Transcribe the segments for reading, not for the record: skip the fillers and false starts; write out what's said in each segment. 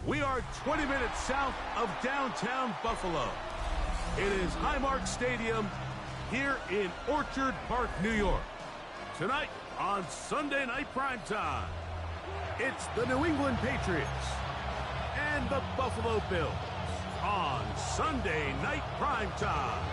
We are 20 minutes south of downtown Buffalo. It is Highmark Stadium here in Orchard Park, New York. Tonight on Sunday Night Primetime, it's the New England Patriots and the Buffalo Bills on Sunday Night Primetime.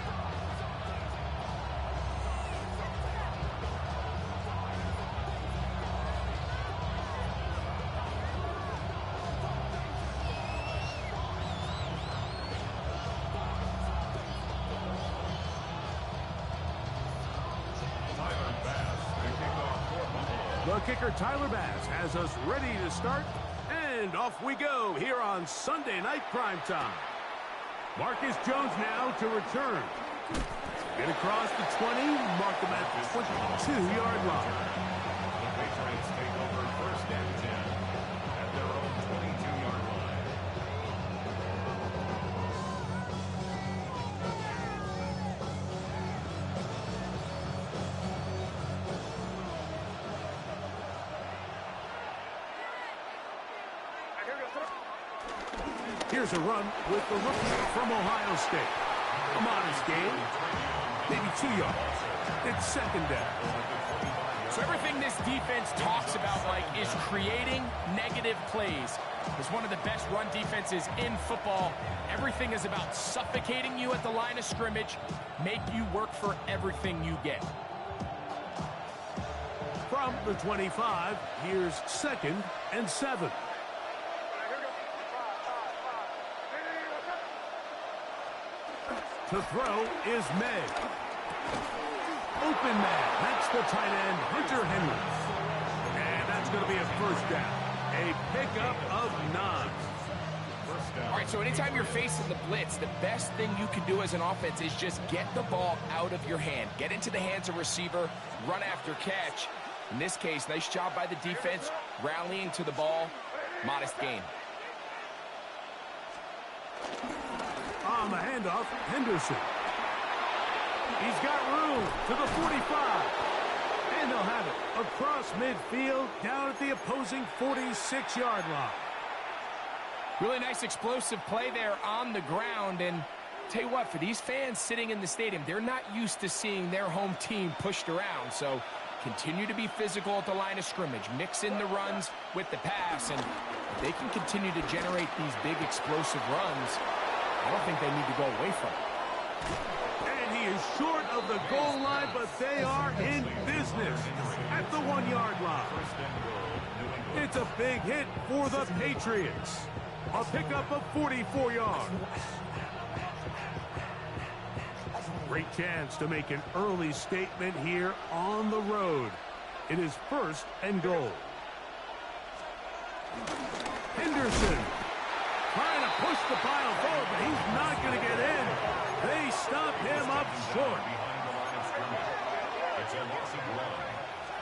The kicker, Tyler Bass, has us ready to start, and off we go here on Sunday Night Primetime. Marcus Jones now to return. Get across the 20, mark him at the 22-yard line. The Patriots take over first and 10 at their own 22-yard line. Here's a run with the rookie from Ohio State. A modest gain, maybe 2 yards. It's second down. So everything this defense talks about, Mike, is creating negative plays. It's one of the best run defenses in football. Everything is about suffocating you at the line of scrimmage, make you work for everything you get. From the 25, here's second and 7. To throw is May. Open man. That's the tight end, Hunter Henry. And that's going to be a first down. A pickup of 9. All right, so anytime you're facing the blitz, the best thing you can do as an offense is just get the ball out of your hand. Get into the hands of receiver, run after catch. In this case, nice job by the defense, rallying to the ball. Modest gain. On the handoff, Henderson. He's got room to the 45. And they'll have it across midfield down at the opposing 46-yard line. Really nice explosive play there on the ground. And tell you what, for these fans sitting in the stadium, they're not used to seeing their home team pushed around. So continue to be physical at the line of scrimmage. Mix in the runs with the pass. And if they can continue to generate these big explosive runs, I don't think they need to go away from it. And he is short of the goal line, but they are in business at the 1-yard line. It's a big hit for the Patriots. A pickup of 44 yards. Great chance to make an early statement here on the road. It is first and goal. Henderson trying to push the pile forward, but he's not going to get in. They stop him up short. It's a loss of 1.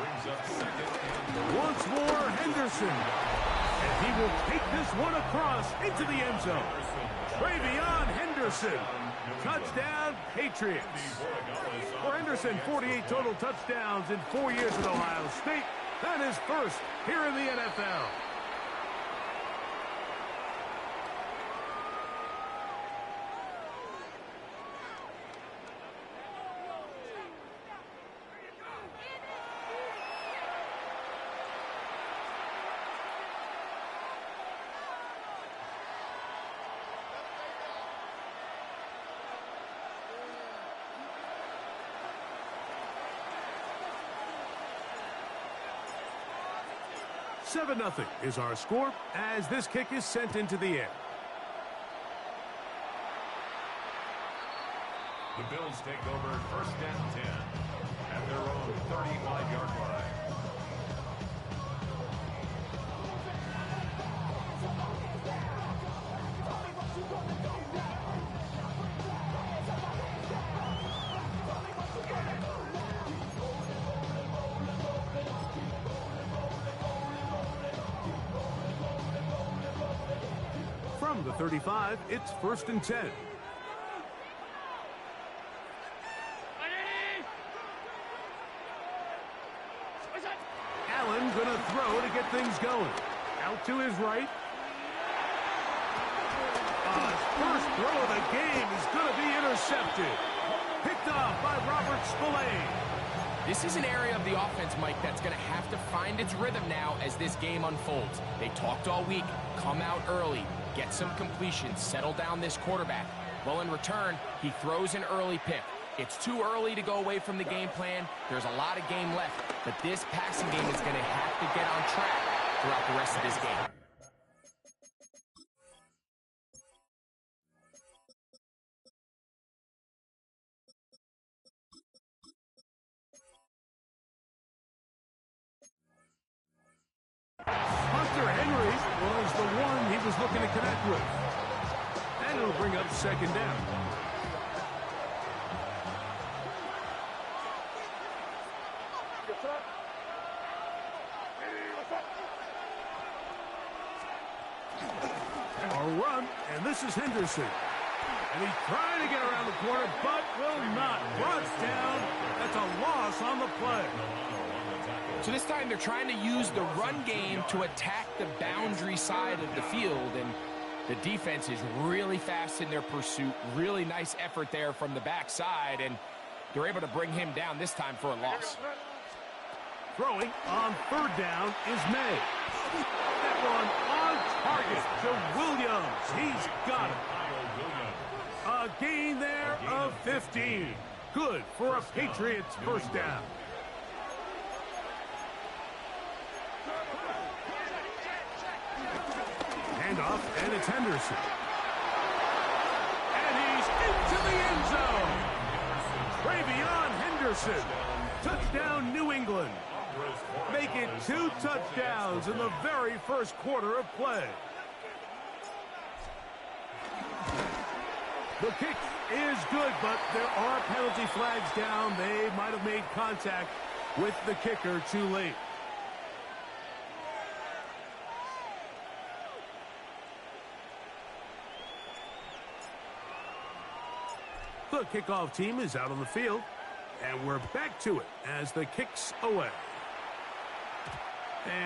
Brings up second and Once more, Henderson. And he will take this one across into the end zone. Travion Henderson. Touchdown, Patriots. For Henderson, 48 total touchdowns in 4 years at Ohio State. That is first here in the NFL. Seven 0 is our score as this kick is sent into the air. the Bills take over first and 10 at their own 35-yard line. From the 35, it's first and 10. Allen gonna throw to get things going. Out to his right. first throw of the game is going to be intercepted. Picked off by Robert Spillane. This is an area of the offense, Mike, that's going to have to find its rhythm now as this game unfolds. They talked all week, come out early, get some completions, settle down this quarterback. Well, in return, he throws an early pick. It's too early to go away from the game plan. There's a lot of game left, but this passing game is going to have to get on track throughout the rest of this game. Hunter Henry was the one he was looking to connect with. And it'll bring up second down. A run, and this is Henderson. And he's trying to get around the corner, but will not. Brought down. That's a loss on the play. So this time they're trying to use the run game to attack the boundary side of the field, and the defense is really fast in their pursuit. Really nice effort there from the backside, and they're able to bring him down this time for a loss. Throwing on third down is May. That one on target to Williams. He's got it. A gain there of 15. Good for a Patriots first down. Handoff, and it's Henderson. And he's into the end zone. Travion Henderson. Touchdown, New England. Make it 2 touchdowns in the very first quarter of play. The kick is good, but there are penalty flags down. They might have made contact with the kicker too late. The kickoff team is out on the field, and we're back to it as the kick's away.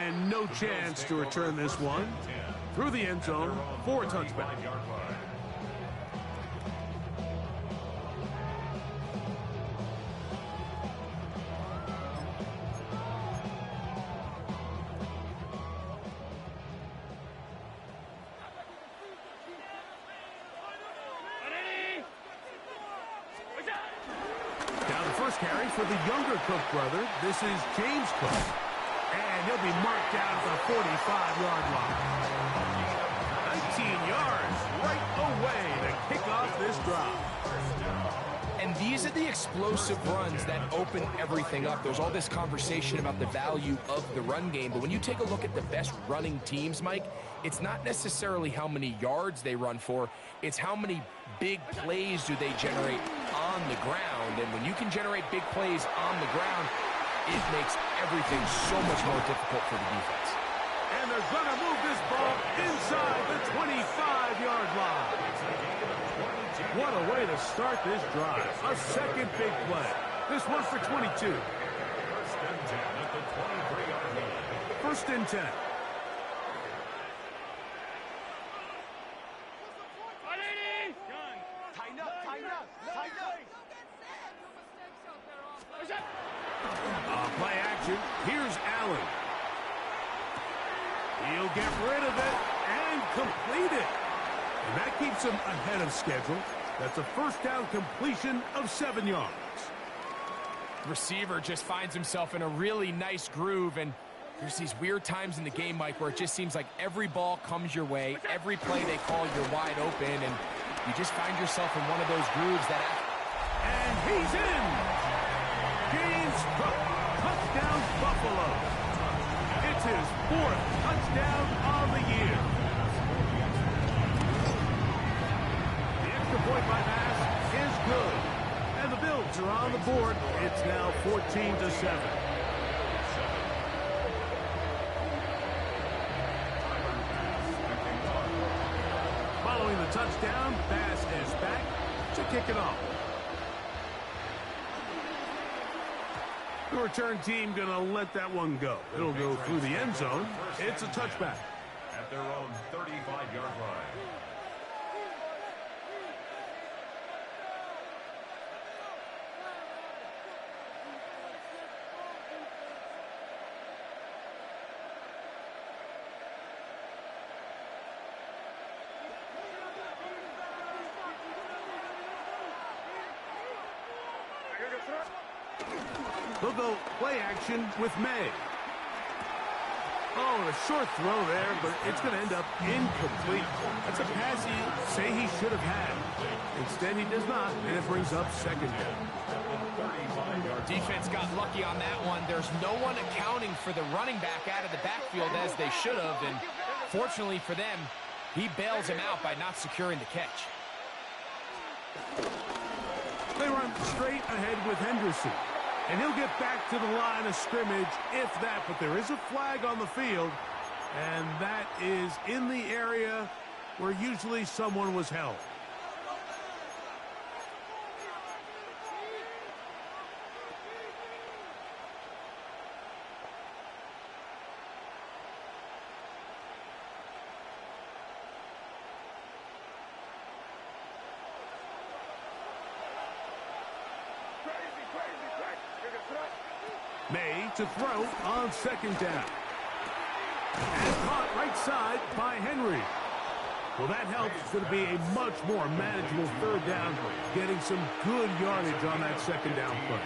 And no chance to return this one through the end zone for a touchback. Carry for the younger Cook brother. This is James Cook. And he'll be marked down at the 45-yard line. 19 yards right away to kick off this drive. And these are the explosive runs that open everything up. There's all this conversation about the value of the run game, but when you take a look at the best running teams, Mike, it's not necessarily how many yards they run for, it's how many big plays do they generate on the ground. And when you can generate big plays on the ground, it makes everything so much more difficult for the defense. And they're going to move this ball inside the 25-yard line. What a way to start this drive. A second big play. This one for 22. First and 10 at the 23-yard line. First and 10. Play action. Here's Allen. He'll get rid of it and complete it. And that keeps him ahead of schedule. That's a first down completion of 7 yards. Receiver just finds himself in a really nice groove, and there's these weird times in the game, Mike, where it just seems like every ball comes your way, every play they call, you're wide open, and you just find yourself in one of those grooves that... And he's in! James Cook, touchdown Buffalo. It's his 4th touchdown on the year. The extra point by pass is good. And the Bills are on the board. It's now 14-7. Following the touchdown, Bass is back to kick it off. The return team going to let that one go. It'll go through the end zone. It's a touchback. At their own 35-yard line. They'll go play action with May. Oh, a short throw there, but it's going to end up incomplete. That's a pass he say he should have had. Instead, he does not, and it brings up second down. Defense got lucky on that one. There's no one accounting for the running back out of the backfield as they should have, and fortunately for them, he bails him out by not securing the catch. They run straight ahead with Henderson. And he'll get back to the line of scrimmage, if that. But there is a flag on the field, and that is in the area where usually someone was held. May to throw on second down. And caught right side by Henry. Well, that helps. It's going to be a much more manageable third down, getting some good yardage on that second down play.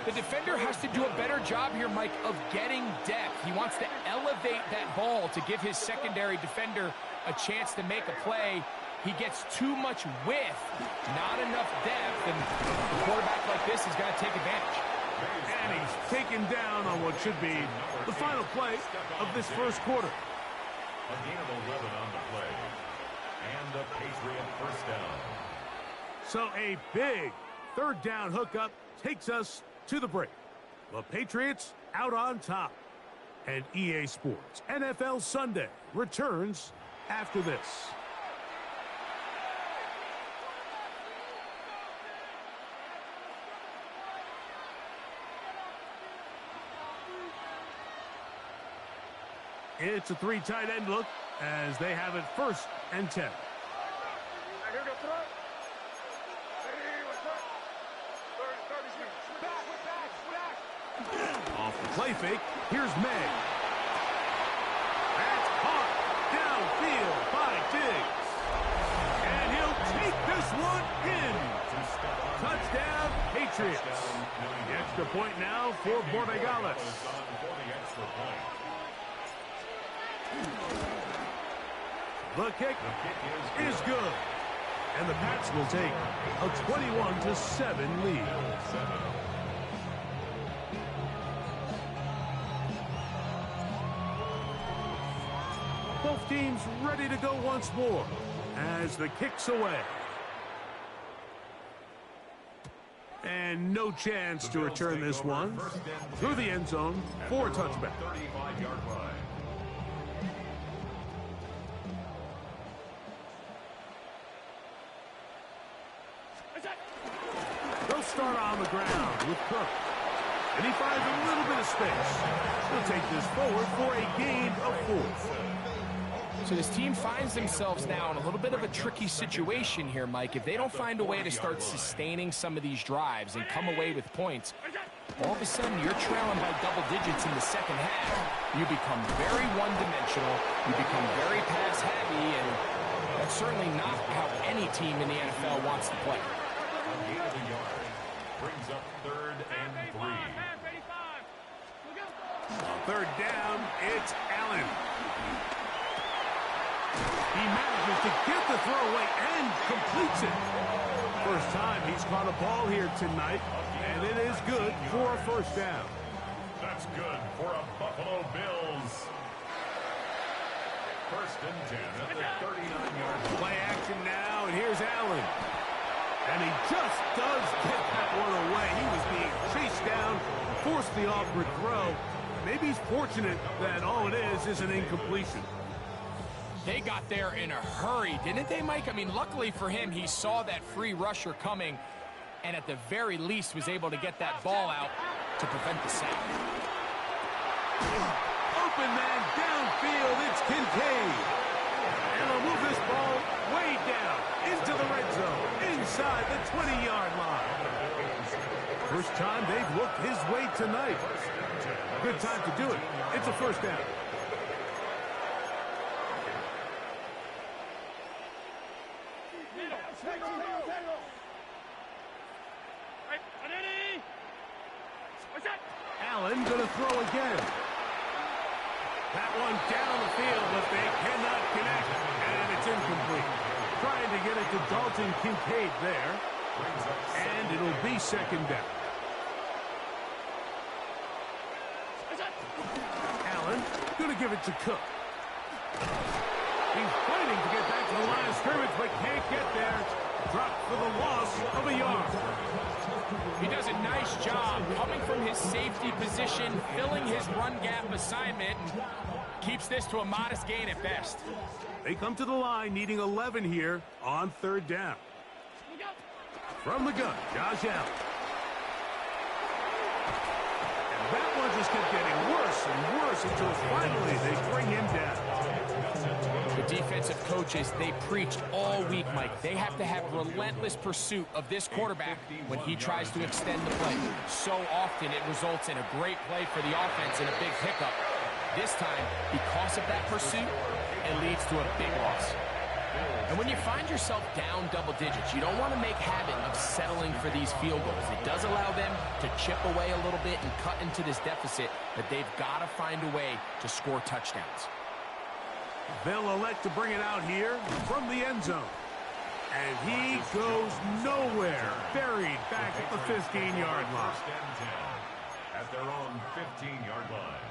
The defender has to do a better job here, Mike, of getting depth. He wants to elevate that ball to give his secondary defender a chance to make a play. He gets too much width, not enough depth, and a quarterback like this has got to take advantage. And he's taken down on what should be the final play of this first quarter. A gain of 11 on the play. And the Patriot first down. So a big third down hookup takes us to the break. The Patriots out on top. And EA Sports NFL Sunday returns after this. It's a three tight end look as they have it 1st and 10. Off the play fake, here's May. That's caught downfield by Diggs. And he'll take this one in. Touchdown, Patriots. The extra point now for Borregales. The kick is good. And the Pats will take a 21-7 lead. Both teams ready to go once more as the kick's away. And no chance to return this one through the end zone for a touchback. 35-yard line. They'll start on the ground with Cook. And he finds a little bit of space. He'll take this forward for a gain of 4. So this team finds themselves now in a little bit of a tricky situation here, Mike. If they don't find a way to start sustaining some of these drives and come away with points, all of a sudden you're trailing by double digits in the second half. You become very one-dimensional. You become very pass-heavy, and that's certainly not how any team in the NFL wants to play. A gain of a yard brings up 3rd and 3. On 3rd down, it's Allen. He manages to get the throw away and completes it. First time he's caught a ball here tonight, and it is good for a 1st down. That's good for a Buffalo Bills. 1st and 10 at the 39-yard line. Play action now, and here's Allen. And he just does get that one away. He was being chased down, forced the awkward throw. Maybe he's fortunate that all it is an incompletion. They got there in a hurry, didn't they, Mike? I mean, luckily for him, he saw that free rusher coming and at the very least was able to get that ball out to prevent the sack. Open man downfield, it's Kincaid. And they'll move this ball way down into the red zone, inside the 20-yard line. First time they've looked his way tonight. Good time to do it. It's a 1st down. throw again. That one down the field, but they cannot connect, and it's incomplete. Trying to get it to Dalton Kincaid there, and it'll be second down. Allen going to give it to Cook. He's fighting to get back to the line of scrimmage, but can't get there. Dropped for the loss of a yard. He does a nice job coming from his safety position, filling his run gap assignment, and keeps this to a modest gain at best. They come to the line needing 11 here on third down. From the gun, Josh Allen. And that one just kept getting worse and worse until finally they bring him down. The defensive coaches, they preached all week, Mike. They have to have relentless pursuit of this quarterback when he tries to extend the play. So often it results in a great play for the offense and a big pickup. This time, because of that pursuit, it leads to a big loss. And when you find yourself down double digits, you don't want to make habit of settling for these field goals. It does allow them to chip away a little bit and cut into this deficit, but they've got to find a way to score touchdowns. They'll elect to bring it out here from the end zone. And he goes nowhere. Buried back at the 15-yard line. At their own 15-yard line.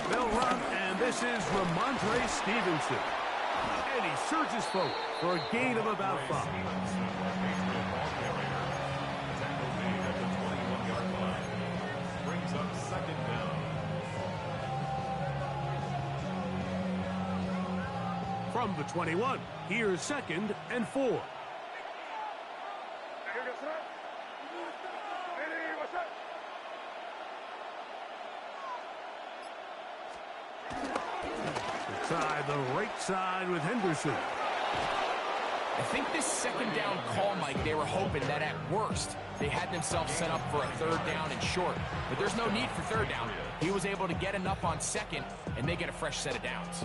They'll run, and this is Ramondre Stevenson. And he surges forward for a gain of about 5. Brings up second down. From the 21, here's second and 4. The right side with Henderson. I think this second down call, Mike, they were hoping that at worst they had themselves set up for a third down and short. But there's no need for third down. He was able to get enough on second, and they get a fresh set of downs.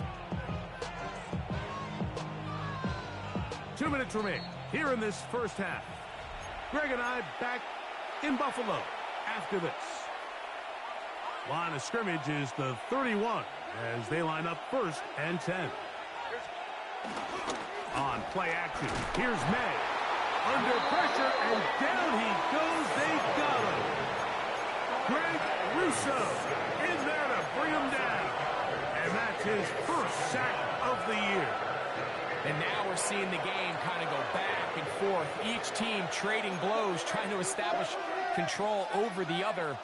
2 minutes remain here in this first half. Greg and I back in Buffalo after this. Line of scrimmage is the 31 as they line up first and 10. On play action, here's May. Under pressure, and down he goes. They got him. Greg Russo in there to bring him down. And that's his first sack of the year. And now we're seeing the game kind of go back and forth. Each team trading blows, trying to establish control over the other.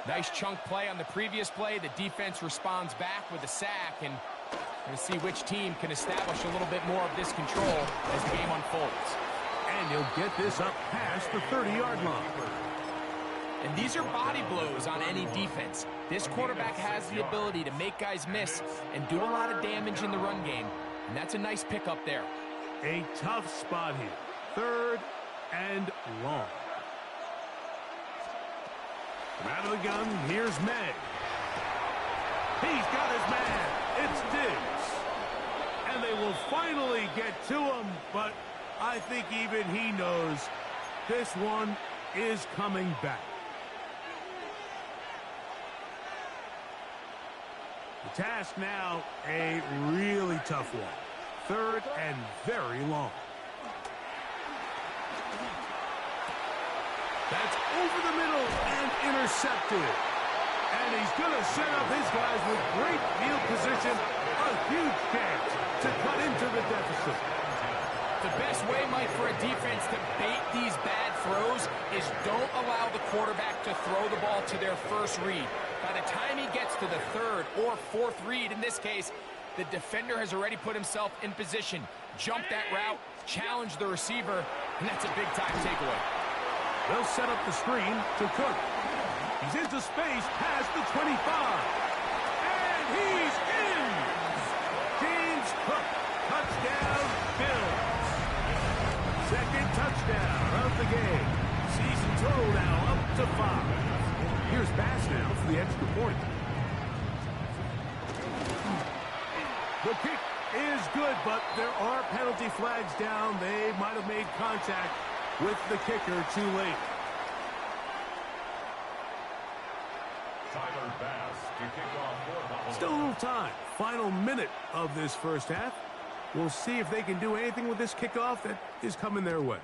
Nice chunk play on the previous play. The defense responds back with a sack, and we're going to see which team can establish a little bit more of this control as the game unfolds. And he'll get this up past the 30-yard line. And these are body blows on any defense. This quarterback has the ability to make guys miss and do a lot of damage in the run game, and that's a nice pickup there. A tough spot here. Third and long. Out of the gun, here's May. He's got his man. It's Diggs. And they will finally get to him, but I think even he knows this one is coming back. The task now, a really tough one. Third and very long. That's over the middle and intercepted. And he's going to set up his guys with great field position. A huge chance to cut into the deficit. The best way, Mike, for a defense to bait these bad throws is don't allow the quarterback to throw the ball to their first read. By the time he gets to the third or fourth read, in this case, the defender has already put himself in position. Jump that route, challenge the receiver, and that's a big-time takeaway. They'll set up the screen to Cook. He's into space past the 25. And he's in! James Cook, touchdown, Bills. Second touchdown of the game. Season total now up to 5. Here's Bass now for the extra point. The kick is good, but there are penalty flags down. They might have made contact with the kicker too late. Tyler Bass to kick off for Buffalo. Still a little time. Final minute of this first half. We'll see if they can do anything with this kickoff that is coming their way.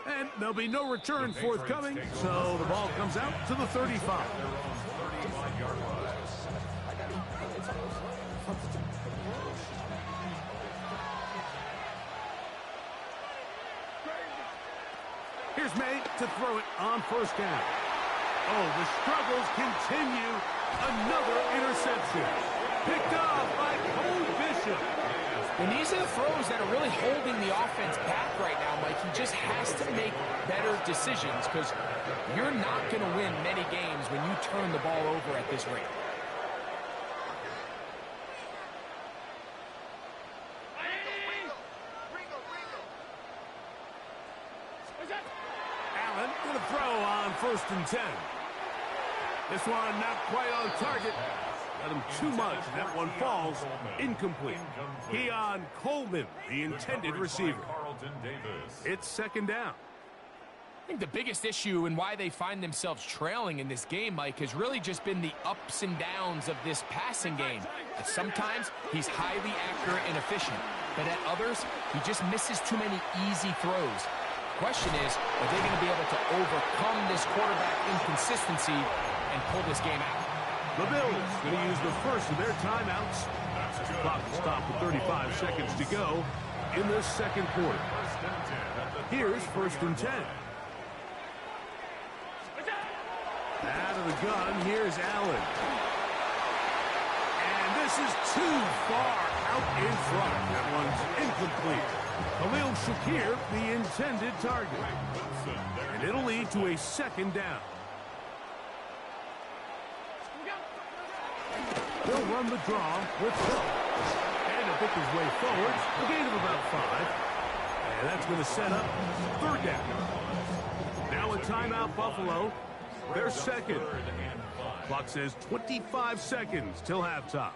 And there'll be no return forthcoming, so the ball comes out to the 35. Their own 35-yard line. Here's May to throw it on first down. Oh, the struggles continue. Another interception. Picked off by Cole Bishop. And these are the throws that are really holding the offense back right now, Mike. He just has to make better decisions because you're not going to win many games when you turn the ball over at this rate. Allen going to throw on 1st and 10. This one not quite on target. Got him too much. That one falls incomplete. Keon Coleman, the intended receiver. It's 2nd down. I think the biggest issue and why they find themselves trailing in this game, Mike, has really just been the ups and downs of this passing game. At sometimes, he's highly accurate and efficient, but at others, he just misses too many easy throws. The question is, are they going to be able to overcome this quarterback inconsistency and pull this game out? The Bills going to use the first of their timeouts. Clock will stop with 35 seconds to go in the 2nd quarter. Here's 1st and 10. Out of the gun, here's Allen. And this is too far out in front. That one's incomplete. Khalil Shakir, the intended target. And it'll lead to a 2nd down. He'll run the draw with Hill. And he'll pick his way forward. A gain of about 5. And that's going to set up 3rd down. Now a timeout, Buffalo. Their 2nd. Clock says 25 seconds till halftime.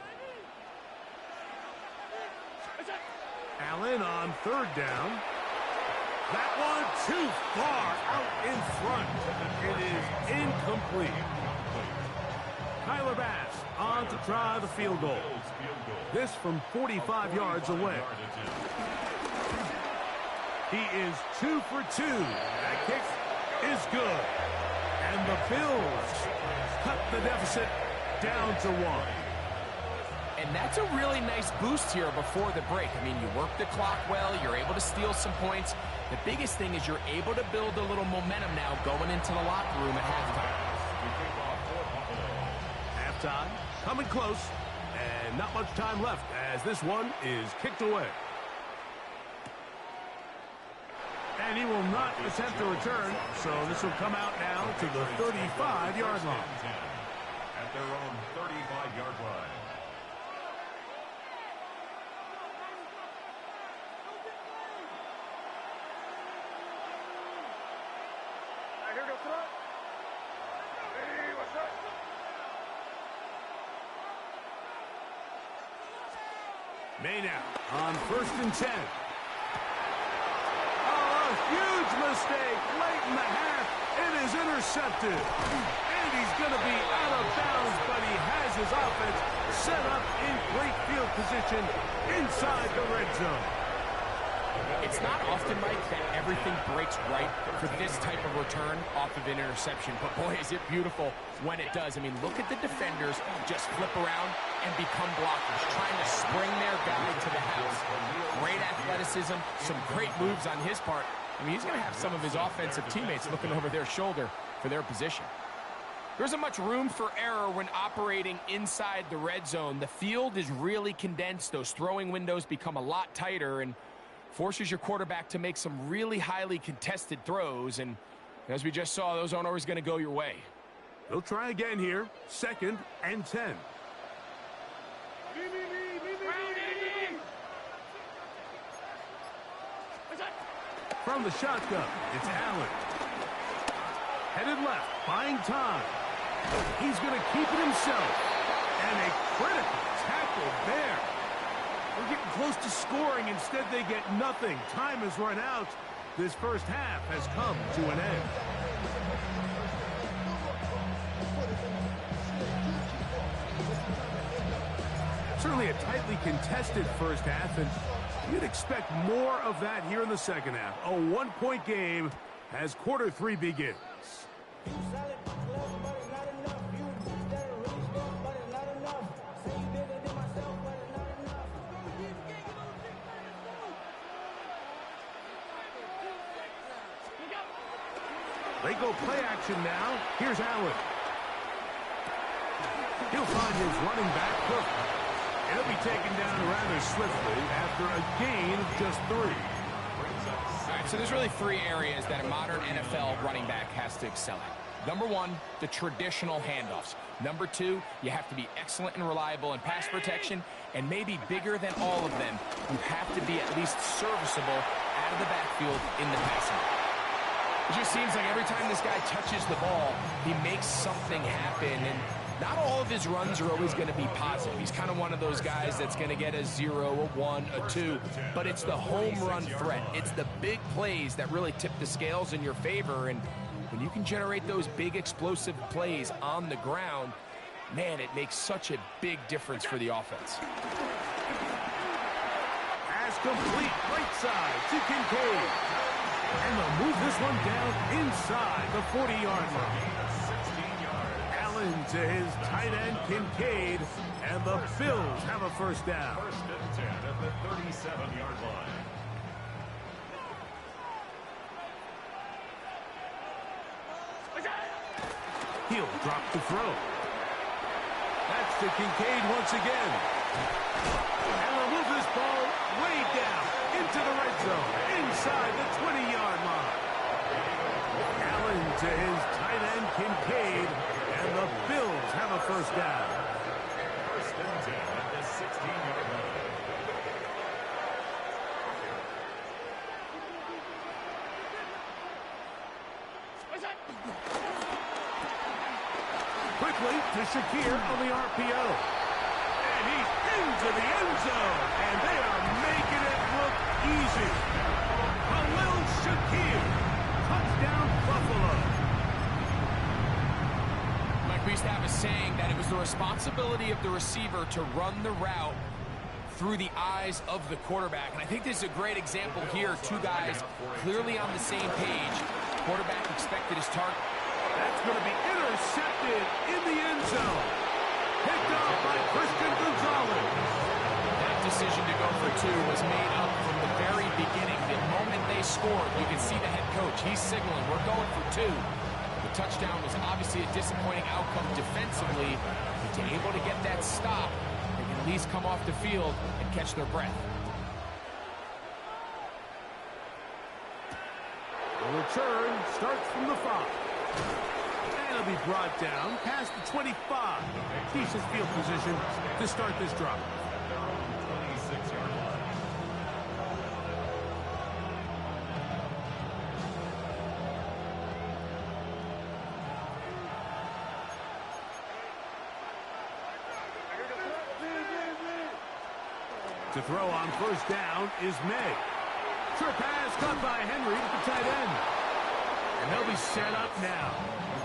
Allen on 3rd down. That one too far out in front. It is incomplete. Tyler Bass on to try the field goal. This from 45 yards away. He is 2 for 2. That kick is good. And the Bills cut the deficit down to 1. And that's a really nice boost here before the break. I mean, you work the clock well. You're able to steal some points. The biggest thing is you're able to build a little momentum now going into the locker room at halftime. Halftime coming close. And not much time left as this one is kicked away. And he will not attempt to return, so this will come out now to the 35-yard line. At their own 35-yard line. May now on 1st and 10. Huge mistake late in the half. It is intercepted. And he's going to be out of bounds, but he has his offense set up in great field position inside the red zone. It's not often, Mike, that everything breaks right for this type of return off of an interception. But, boy, is it beautiful when it does. I mean, look at the defenders just flip around and become blockers, trying to spring their guy to the house. Great athleticism, some great moves on his part. I mean, he's going to have some of his offensive teammates looking over their shoulder for their position. There isn't much room for error when operating inside the red zone. The field is really condensed. Those throwing windows become a lot tighter and forces your quarterback to make some really highly contested throws. And as we just saw, those aren't always going to go your way. They'll try again here. 2nd and 10. From the shotgun, it's Allen. Headed left, buying time. He's going to keep it himself. And a critical tackle there. We're getting close to scoring. Instead, they get nothing. Time has run out. This first half has come to an end. Certainly a tightly contested first half, and you'd expect more of that here in the second half. A one-point game as quarter 3 begins. They go play action now. Here's Allen. He'll find his running back perfect. And he'll be taken down rather swiftly after a gain of just 3. All right, so there's really 3 areas that a modern NFL running back has to excel at. Number 1, the traditional handoffs. Number 2, you have to be excellent and reliable in pass protection. And maybe bigger than all of them, you have to be at least serviceable out of the backfield in the passing game. It just seems like every time this guy touches the ball, he makes something happen. And not all of his runs are always going to be positive. He's kind of one of those guys that's going to get a 0, a 1, a 2. But it's the home run threat. It's the big plays that really tip the scales in your favor. And when you can generate those big explosive plays on the ground, man, it makes such a big difference for the offense. Pass complete right side to Kincaid. And they'll move this one down inside the 40-yard line. Allen to his tight end, Kincaid, and the Bills have a first down. First and 10 at the 37-yard line. He'll drop the throw. That's to Kincaid once again. And they'll move this ball way down into the red zone, inside the 20-yard line. Allen to his tight end, Kincaid, and the Bills have a first down. First and 10 at the 16-yard line. Quickly to Shakir on the RPO. And he's into the end zone. And they are making it look easy. Khalil Shakir. Touchdown, Buffalo. Mike, we used to have a saying that it was the responsibility of the receiver to run the route through the eyes of the quarterback. And I think this is a great example here. 2 guys clearly on the same page. Quarterback expected his target. That's going to be intercepted in the end zone. Picked up by Christian Gonzalez. That decision to go for 2 was made up from the very beginning. The moment they scored, you can see the head coach. He's signaling, we're going for 2. The touchdown was obviously a disappointing outcome defensively. But to able to get that stop, they can at least come off the field and catch their breath. The return starts from the 5. And it'll be brought down past the 25. Decent field position to start this drive. At their own 26-yard line. To throw on first down is May. Short pass caught by Henry to the tight end. And they'll be set up now.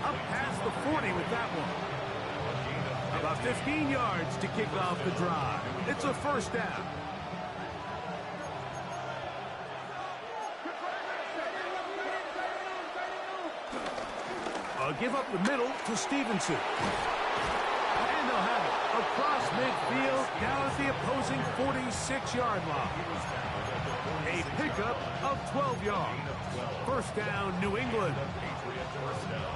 Up past the 40 with that one. About 15 yards to kick off the drive. It's a first down. Give up the middle to Stevenson. And they'll have it across midfield down at the opposing 46-yard line. A pickup of 12 yards. First down, New England.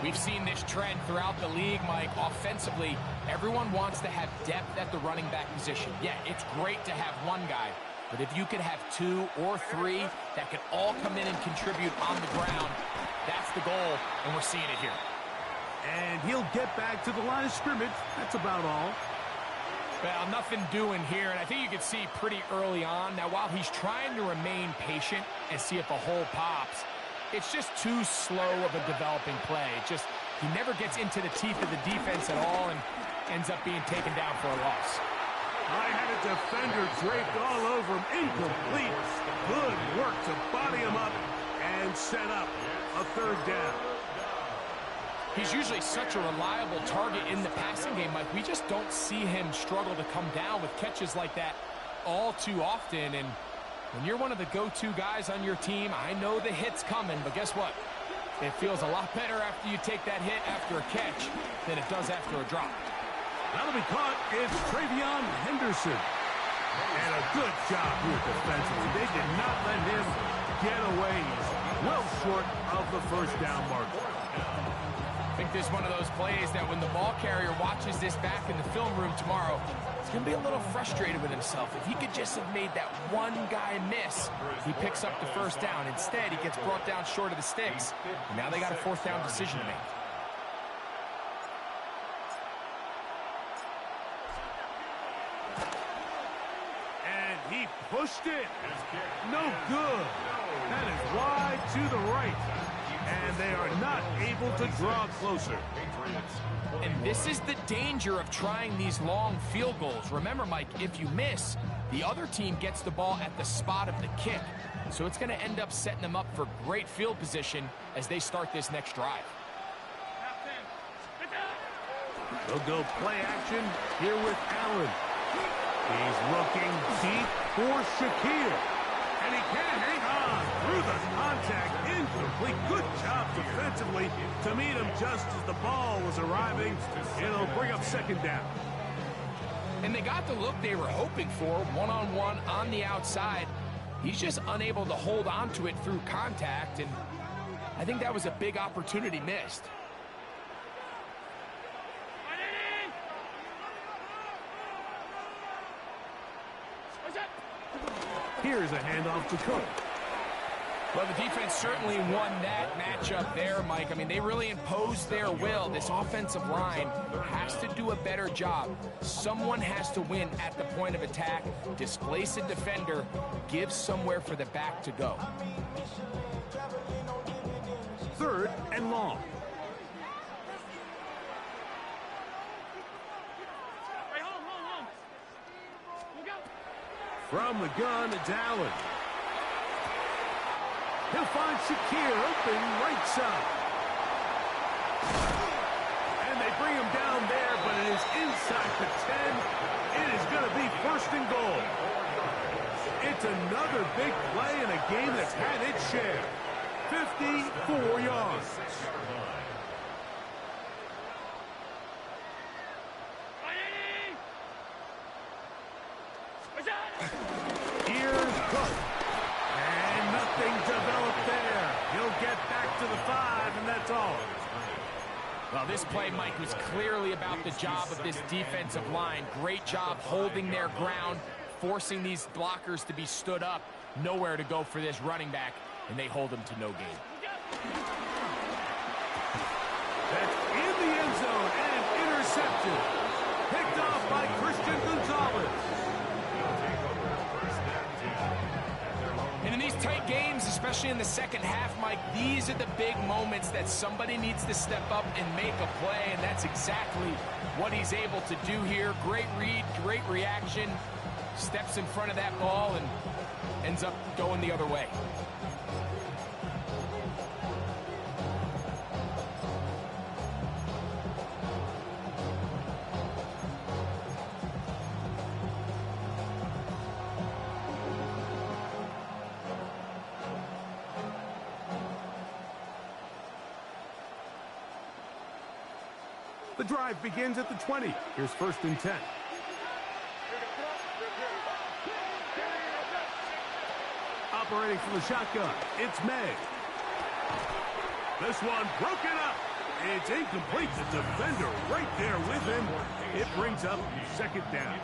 We've seen this trend throughout the league, Mike. Offensively, everyone wants to have depth at the running back position. Yeah, it's great to have one guy, but if you could have 2 or 3 that can all come in and contribute on the ground, that's the goal, and we're seeing it here. And he'll get back to the line of scrimmage. That's about all. Well, nothing doing here, and I think you can see pretty early on. Now, while he's trying to remain patient and see if a hole pops, it's just too slow of a developing play. He never gets into the teeth of the defense at all, and ends up being taken down for a loss. I had a defender draped all over him. Incomplete. Good work to body him up and set up a third down. He's usually such a reliable target in the passing game, Mike. We just don't see him struggle to come down with catches like that all too often. And when you're one of the go-to guys on your team, I know the hit's coming, but guess what? It feels a lot better after you take that hit after a catch than it does after a drop. That'll be caught. It's Travion Henderson. And a good job here defensively. They did not let him get away. He's well short of the first down marker. I think this is one of those plays that when the ball carrier watches this back in the film room tomorrow, he's going to be a little frustrated with himself. If he could just have made that one guy miss, he picks up the first down. Instead, he gets brought down short of the sticks. And now they got a fourth down decision to make. And he pushed it. No good. That is wide to the right. And they are not able to draw closer. And this is the danger of trying these long field goals. Remember, Mike, if you miss, the other team gets the ball at the spot of the kick. So it's going to end up setting them up for great field position as they start this next drive. They'll go play action here with Allen. He's looking deep for Shaquille. And he can't hang on through the contact. Incomplete. Good job defensively to meet him just as the ball was arriving. It'll bring up second down. And they got the look they were hoping for, one-on-one on the outside. He's just unable to hold on to it through contact, and I think that was a big opportunity missed. Here's a handoff to Cook. Well, the defense certainly won that matchup there, Mike. I mean, they really imposed their will. This offensive line has to do a better job. Someone has to win at the point of attack, displace a defender, give somewhere for the back to go. Third and long. From the gun, it's Allen. He'll find Shakir open right side. And they bring him down there, but it is inside the 10. It is going to be first and goal. It's another big play in a game that's had its share. 54 yards. Here's Cook. And nothing developed there. He'll get back to the 5, and that's all. Well, this play, Mike, was clearly about the job of this defensive line. Great job holding their ground, forcing these blockers to be stood up. Nowhere to go for this running back, and they hold him to no gain. That's in the end zone and intercepted. Picked off by Christian Gonzalez. And in these tight games, especially in the second half, Mike, these are the big moments that somebody needs to step up and make a play, and that's exactly what he's able to do here. Great read, great reaction, steps in front of that ball and ends up going the other way. The drive begins at the 20. Here's first and 10. Operating from the shotgun, it's May. This one broken up. It's incomplete. The defender right there with him. It brings up second down.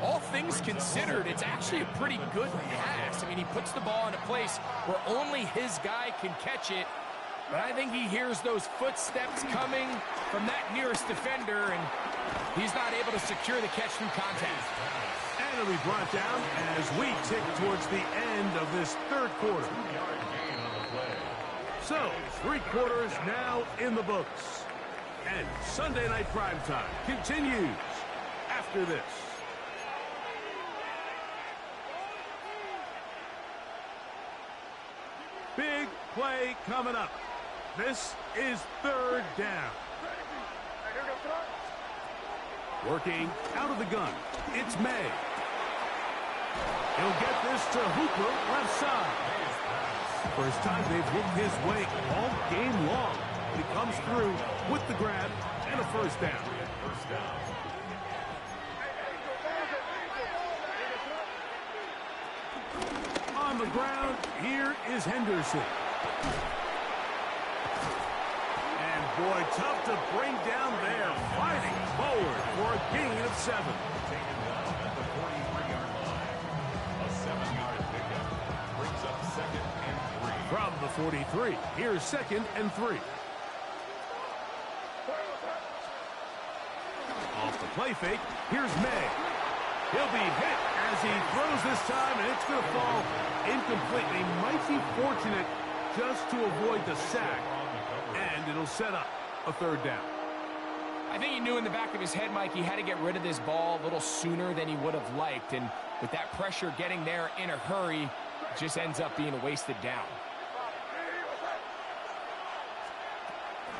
All things considered, it's actually a pretty good pass. I mean, he puts the ball in a place where only his guy can catch it. But I think he hears those footsteps coming from that nearest defender, and he's not able to secure the catch through contact. And it'll be brought down as we tick towards the end of this third quarter. So, 3 quarters now in the books. And Sunday Night Primetime continues after this. Big play coming up. This is third down. Working out of the gun. It's May. He'll get this to Hooper, left side. First time they've looked his way all game long. He comes through with the grab and a first down. On the ground, here is Henderson. And boy, tough to bring down there. Fighting forward for a gain of 7. Taken down at the 43-yard line. A 7-yard pickup brings up 2nd and 3. From the 43, here's 2nd and 3. Off the play fake, here's May. He'll be hit as he throws this time, and it's going to fall incomplete. He might be fortunate just to avoid the sack, and it'll set up a third down. I think he knew in the back of his head, Mike, he had to get rid of this ball a little sooner than he would have liked, and with that pressure getting there in a hurry, it just ends up being a wasted down.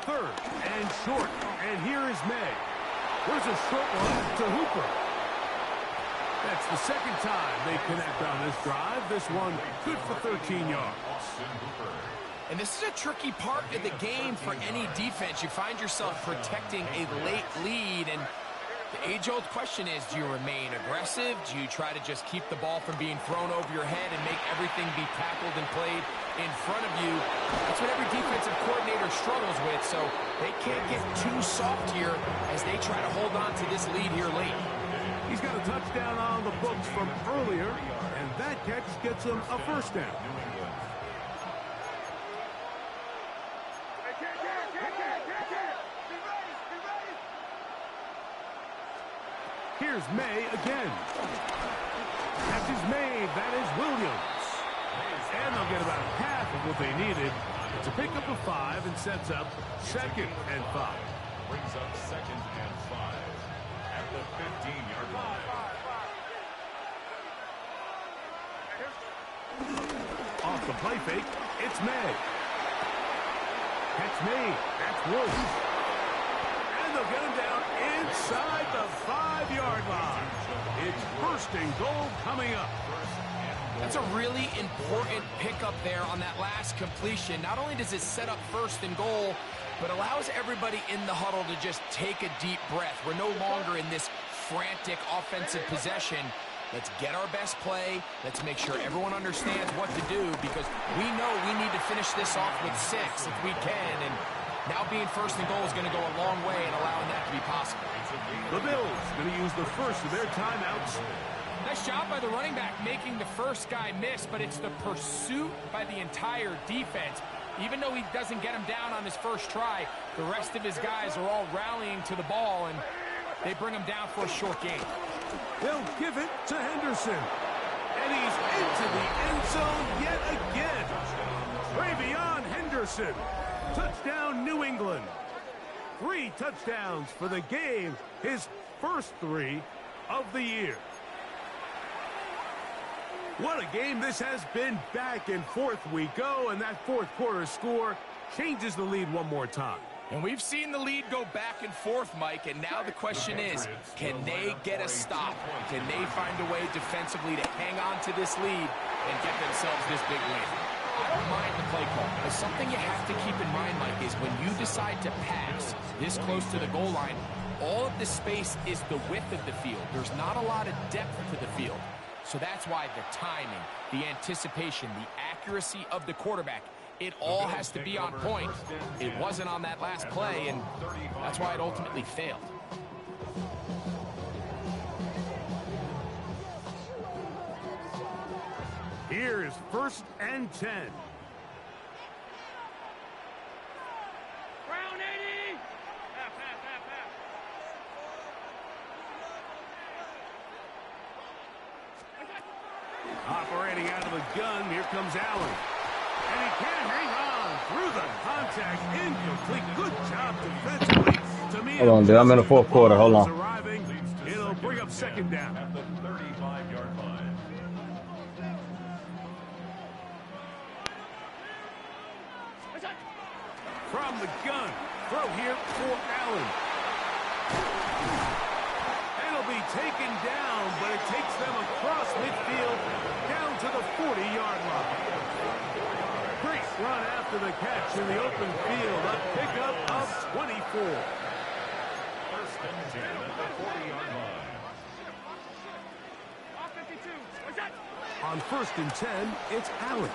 Third and short, and here is May. There's a short one to Hooper. That's the second time they connect on this drive. This one good for 13 yards. And this is a tricky part of the game for any defense. You find yourself protecting a late lead, and the age-old question is, do you remain aggressive? Do you try to just keep the ball from being thrown over your head and make everything be tackled and played in front of you? That's what every defensive coordinator struggles with, so they can't get too soft here as they try to hold on to this lead here late. He's got a touchdown on the books from earlier, and that catch gets him a first down. Here's May again. Catch is made. That is Williams. And they'll get about half of what they needed. It's a pickup of 5 and sets up 2nd and 5. Brings up 2nd and 5 at the 15-yard line. Off the play fake, it's May. Catch made. That's Wolf. And they'll get him down inside the 5-yard line. It's 1st and goal coming up. That's a really important pickup there on that last completion. Not only does it set up 1st and goal, but allows everybody in the huddle to just take a deep breath. We're no longer in this frantic offensive possession. Let's get our best play. Let's make sure everyone understands what to do, because we know we need to finish this off with 6 if we can. And now being 1st and goal is going to go a long way in allowing that to be possible. The Bills going to use the first of their timeouts. Nice job by the running back making the first guy miss, but it's the pursuit by the entire defense. Even though he doesn't get him down on his first try, the rest of his guys are all rallying to the ball, and they bring him down for a short gain. They'll give it to Henderson. And he's into the end zone yet again. Travion Henderson. Touchdown, New England. 3 touchdowns for the game. His first 3 of the year. What a game this has been. Back and forth we go, and that 4th quarter score changes the lead one more time. And we've seen the lead go back and forth, Mike, and now the question is, can they get a stop? Can they find a way defensively to hang on to this lead and get themselves this big win? I don't mind the play call, but something you have to keep in mind, Mike, is when you decide to pass this close to the goal line, all of the space is the width of the field. There's not a lot of depth to the field. So that's why the timing, the anticipation, the accuracy of the quarterback, it all has to be on point. It wasn't on that last play, and that's why it ultimately failed. Here's 1st and 10. Round 80. Operating out of the gun, here comes Allen. And he can't hang on through the contact. Incomplete. Good job defensively. To me, Hold on, dude. I'm in the fourth quarter. Hold on. Arriving. It'll bring up second down. At the 35-yard line. From the gun. Throw here for Allen. It'll be taken down, but it takes them across midfield down to the 40-yard line. Great run after the catch in the open field. A pickup of 24. First and 10 at the 40-yard line. On first and 10, it's Allen.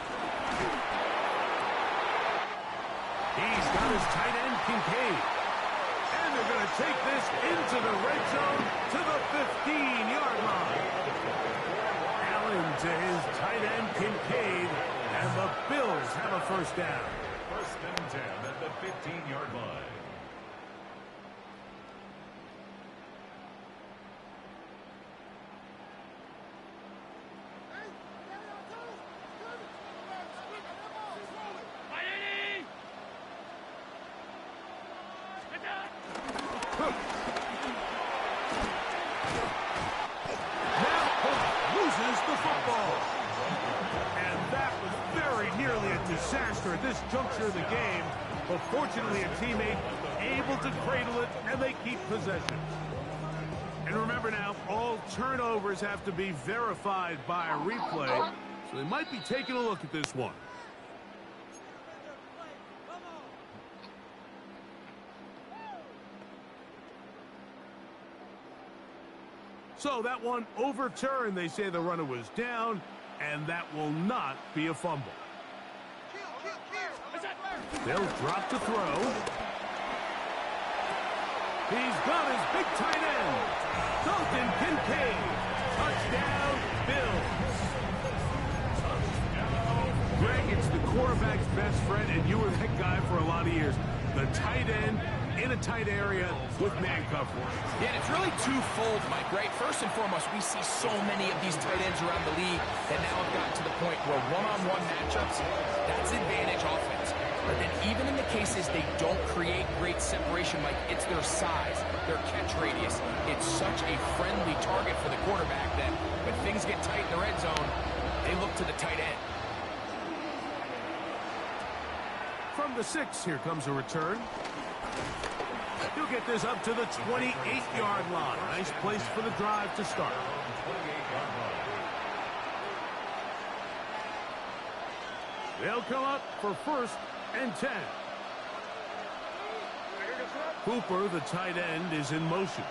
He's got his tight end, Kincaid. And they're going to take this into the red zone to the 15-yard line. Allen to his tight end, Kincaid. And the Bills have a first down. First and 10 at the 15-yard line. Disaster at this juncture of the game, but fortunately a teammate able to cradle it, and they keep possession. And remember now, all turnovers have to be verified by a replay, so they might be taking a look at this one. So that one overturned. They say the runner was down, and that will not be a fumble. They'll drop the throw. He's got his big tight end, Dalton Kincaid. Touchdown, Bills. Greg, it's the quarterback's best friend, and you were that guy for a lot of years. The tight end in a tight area with man coverage. Yeah, and it's really twofold, Mike, right? First and foremost, we see so many of these tight ends around the league that now have gotten to the point where one-on-one matchups, that's advantage offense. But then even in the cases they don't create great separation, Mike, it's their size, their catch radius. It's such a friendly target for the quarterback that when things get tight in the red zone, they look to the tight end. From the 6, here comes a return. He'll get this up to the 28-yard line. Nice place for the drive to start. They'll come up for first and 10. Cooper, the tight end, is in motion.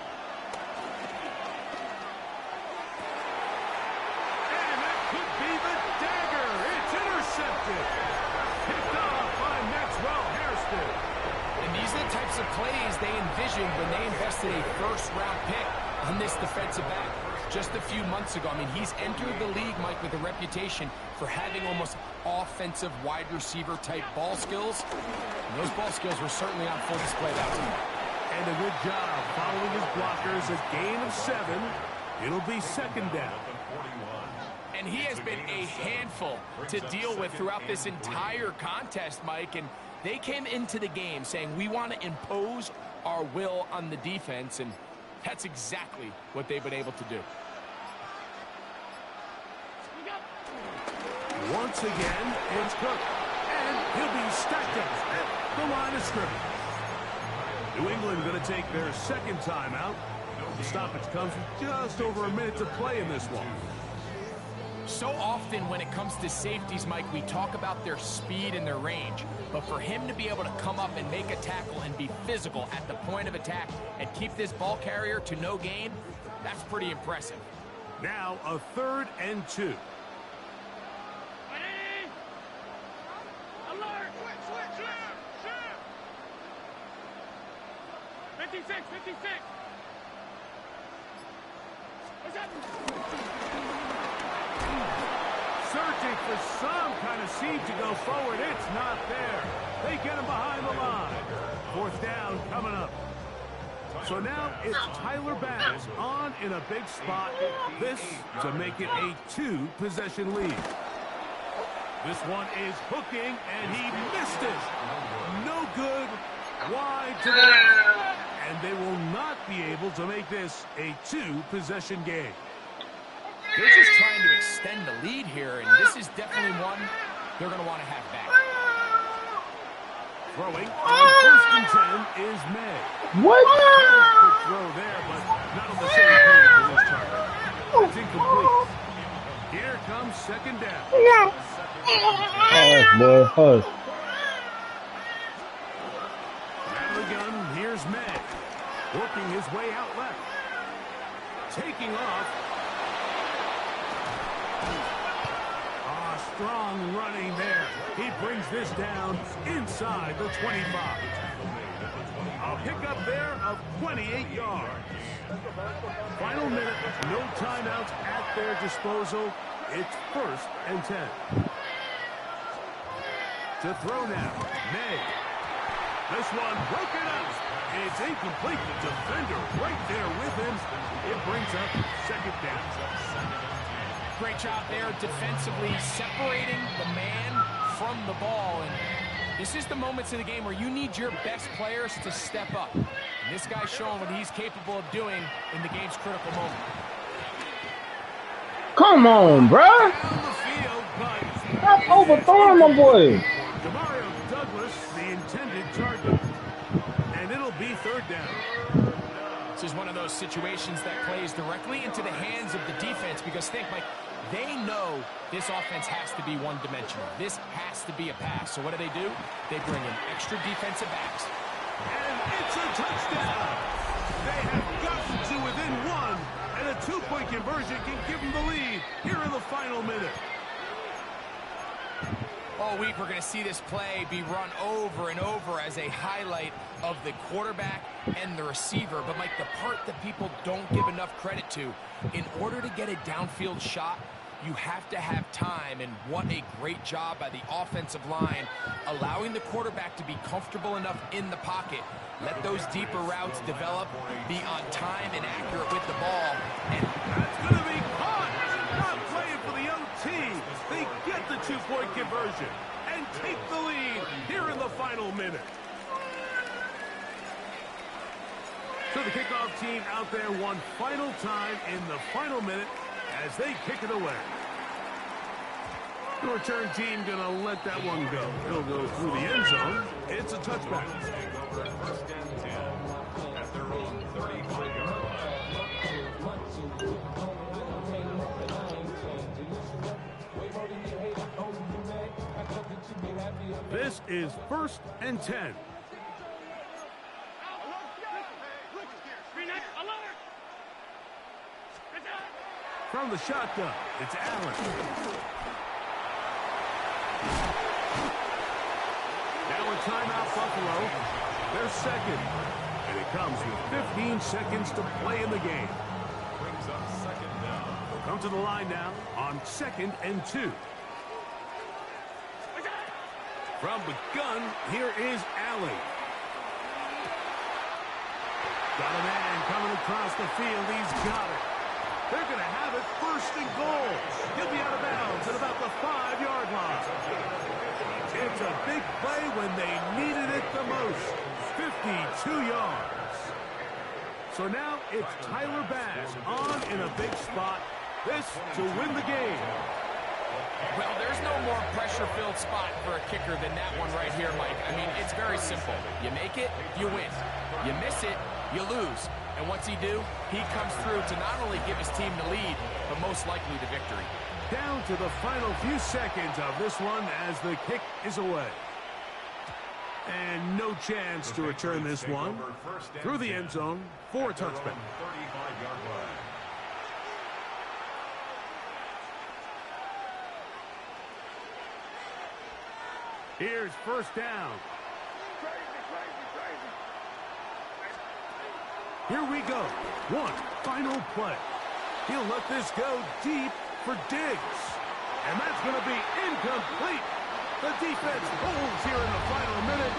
And that could be the dagger. It's intercepted. Picked off by Maxwell Hairston. And these are the types of plays they envisioned when they invested a first-round pick on this defensive back just a few months ago. I mean, he's entered the league, Mike, with a reputation for having almost offensive wide receiver type ball skills. And those ball skills were certainly on full display that time. And a good job following his blockers. A gain of 7. It'll be second down. And he has been a handful to deal with throughout this entire contest, Mike. And they came into the game saying, we want to impose our will on the defense. And that's exactly what they've been able to do. Once again, it's Cook. And he'll be stacked up at the line of scrimmage. New England going to take their second timeout. The stoppage comes with just over a minute to play in this one. So often when it comes to safeties, Mike, we talk about their speed and their range. But for him to be able to come up and make a tackle and be physical at the point of attack and keep this ball carrier to no gain, that's pretty impressive. Now a 3rd and 2. 56. What's that? Searching for some kind of seed to go forward. It's not there. They get him behind the line. 4th down coming up. So now it's Tyler Bass on in a big spot. This to make it a 2-possession lead. This one is hooking, and he missed it. No good. Wide to the left. And and they will not be able to make this a two-possession game. They're just trying to extend the lead here, and this is definitely one they're going to want to have back. Throwing on 1st and 10 is May. What? Good throw there, but not on the same page with his target. It's incomplete. Here comes 2nd down. Hush, boy, hush. Out of the gun, here's May. Working his way out left. Taking off. Strong running there. He brings this down inside the 25. A pickup there of 28 yards. Final minute, no timeouts at their disposal. It's 1st and 10. To throw now, May. This one broken up. It's incomplete. The defender right there with him. It brings up 2nd down. Great job there defensively, separating the man from the ball. And this is the moments in the game where you need your best players to step up. And this guy's showing what he's capable of doing in the game's critical moment. Come on, bruh. Down the field, but Stop overthrowing my boy. Demario Douglas, the intended target. And it'll be 3rd down. This is one of those situations that plays directly into the hands of the defense because think, Mike, they know this offense has to be one-dimensional. This has to be a pass. So what do? They bring in extra defensive backs. And it's a touchdown. They have gotten to within 1, and a 2-point conversion can give them the lead here in the final minute. All week we're going to see this play be run over and over as a highlight of the quarterback and the receiver. But, Mike, the part that people don't give enough credit to, in order to get a downfield shot, you have to have time, and what a great job by the offensive line, allowing the quarterback to be comfortable enough in the pocket, let those deeper routes develop, be on time and accurate with the ball. And that's going to be caught. Not playing for the OT. They get the 2-point conversion and take the lead here in the final minute. So the kickoff team out there one final time in the final minute as they kick it away. The return team going to let that one go. It'll go through the end zone. It's a touchback. At their own 35-yard line. This is 1st and 10. From the shotgun, it's Allen. Now a timeout, Buffalo. They're 2nd. And it comes with 15 seconds to play in the game. Brings up 2nd down. They'll come to the line now on 2nd and 2. From the gun, here is Allen. Got a man coming across the field. He's got it. They're going to have it 1st and goal. He'll be out of bounds at about the 5-yard line. It's a big play when they needed it the most. 52 yards. So now it's Tyler Bass on in a big spot. This to win the game. Well, there's no more pressure-filled spot for a kicker than that one right here, Mike. I mean, it's very simple. You make it, you win. You miss it, you lose. And what's he do? He comes through to not only give his team the lead, but most likely the victory. Down to the final few seconds of this one as the kick is away. And no chance to return this one through the end zone for a touchback. 35-yard line. Here's 1st down. Here we go. One final play. He'll let this go deep for Diggs. And that's going to be incomplete. The defense holds here in the final minute.